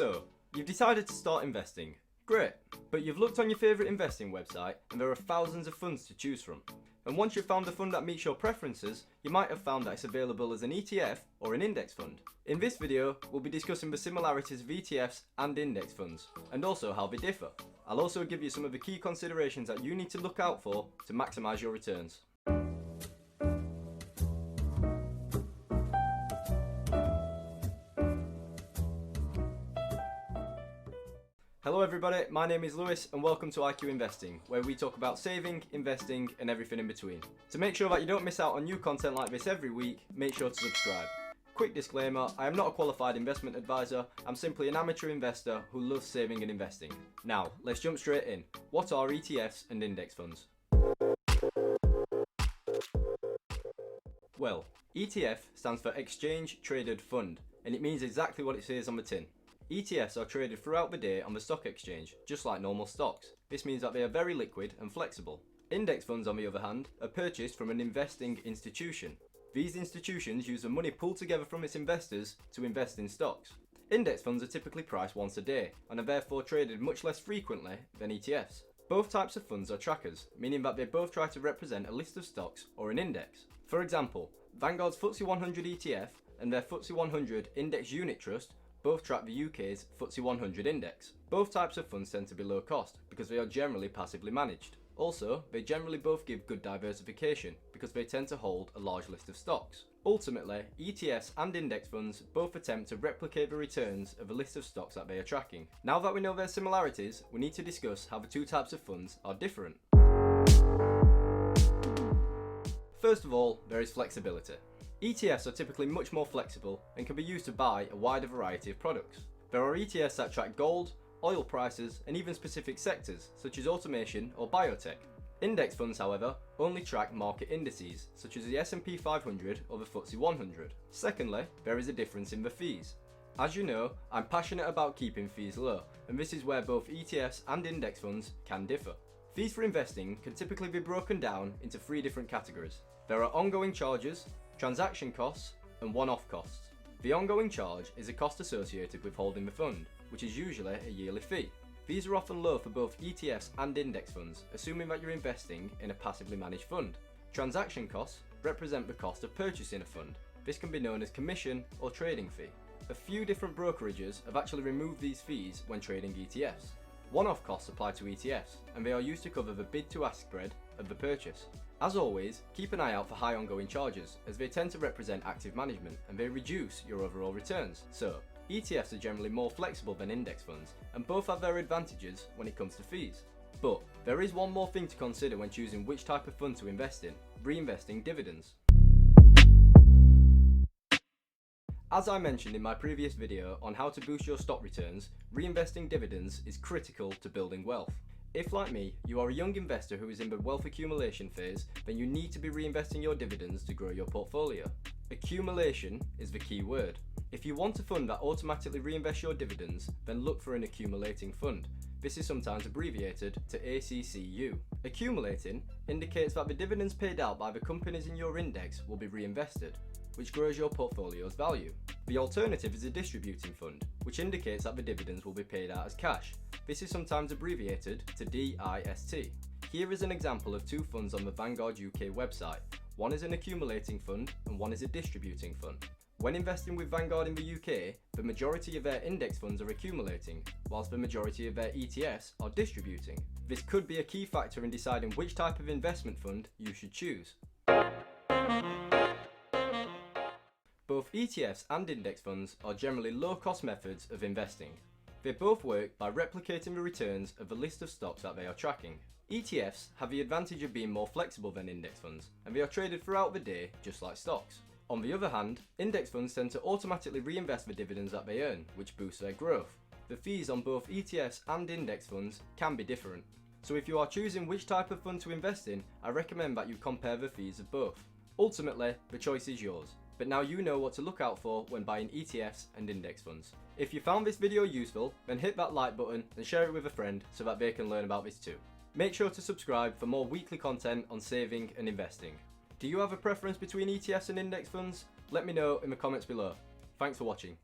So, you've decided to start investing. Great, but you've looked on your favourite investing website and there are thousands of funds to choose from. And once you've found a fund that meets your preferences, you might have found that it's available as an ETF or an index fund. In this video, we'll be discussing the similarities of ETFs and index funds, and also how they differ. I'll also give you some of the key considerations that you need to look out for to maximise your returns. Hello everybody, my name is Lewis and welcome to iQinvesting, where we talk about saving, investing and everything in between. To make sure that you don't miss out on new content like this every week, make sure to subscribe. Quick disclaimer, I am not a qualified investment advisor, I'm simply an amateur investor who loves saving and investing. Now, let's jump straight in. What are ETFs and index funds? Well, ETF stands for Exchange Traded Fund, and it means exactly what it says on the tin. ETFs are traded throughout the day on the stock exchange, just like normal stocks. This means that they are very liquid and flexible. Index funds, on the other hand, are purchased from an investing institution. These institutions use the money pulled together from its investors to invest in stocks. Index funds are typically priced once a day, and are therefore traded much less frequently than ETFs. Both types of funds are trackers, meaning that they both try to represent a list of stocks or an index. For example, Vanguard's FTSE 100 ETF and their FTSE 100 Index Unit Trust both track the UK's FTSE 100 index. Both types of funds tend to be low cost because they are generally passively managed. Also, they generally both give good diversification because they tend to hold a large list of stocks. Ultimately, ETFs and index funds both attempt to replicate the returns of a list of stocks that they are tracking. Now that we know their similarities, we need to discuss how the two types of funds are different. First of all, there is flexibility. ETFs are typically much more flexible and can be used to buy a wider variety of products. There are ETFs that track gold, oil prices, and even specific sectors, such as automation or biotech. Index funds, however, only track market indices, such as the S&P 500 or the FTSE 100. Secondly, there is a difference in the fees. As you know, I'm passionate about keeping fees low, and this is where both ETFs and index funds can differ. Fees for investing can typically be broken down into three different categories. There are ongoing charges, transaction costs, and one-off costs. The ongoing charge is a cost associated with holding the fund, which is usually a yearly fee. These are often low for both ETFs and index funds, assuming that you're investing in a passively managed fund. Transaction costs represent the cost of purchasing a fund. This can be known as commission or trading fee. A few different brokerages have actually removed these fees when trading ETFs. One-off costs apply to ETFs, and they are used to cover the bid-to-ask spread of the purchase. As always, keep an eye out for high ongoing charges, as they tend to represent active management and they reduce your overall returns. So, ETFs are generally more flexible than index funds, and both have their advantages when it comes to fees. But there is one more thing to consider when choosing which type of fund to invest in: reinvesting dividends. As I mentioned in my previous video on how to boost your stock returns, reinvesting dividends is critical to building wealth. If, like me, you are a young investor who is in the wealth accumulation phase, then you need to be reinvesting your dividends to grow your portfolio. Accumulation is the key word. If you want a fund that automatically reinvests your dividends, then look for an accumulating fund. This is sometimes abbreviated to ACCU. Accumulating indicates that the dividends paid out by the companies in your index will be reinvested, which grows your portfolio's value. The alternative is a distributing fund, which indicates that the dividends will be paid out as cash. This is sometimes abbreviated to DIST. Here is an example of two funds on the Vanguard UK website. One is an accumulating fund and one is a distributing fund. When investing with Vanguard in the UK, the majority of their index funds are accumulating, whilst the majority of their ETFs are distributing. This could be a key factor in deciding which type of investment fund you should choose. Both ETFs and index funds are generally low-cost methods of investing. They both work by replicating the returns of the list of stocks that they are tracking. ETFs have the advantage of being more flexible than index funds, and they are traded throughout the day just like stocks. On the other hand, index funds tend to automatically reinvest the dividends that they earn, which boosts their growth. The fees on both ETFs and index funds can be different. So if you are choosing which type of fund to invest in, I recommend that you compare the fees of both. Ultimately, the choice is yours. But now you know what to look out for when buying ETFs and index funds. If you found this video useful, then hit that like button and share it with a friend so that they can learn about this too. Make sure to subscribe for more weekly content on saving and investing. Do you have a preference between ETFs and index funds? Let me know in the comments below. Thanks for watching.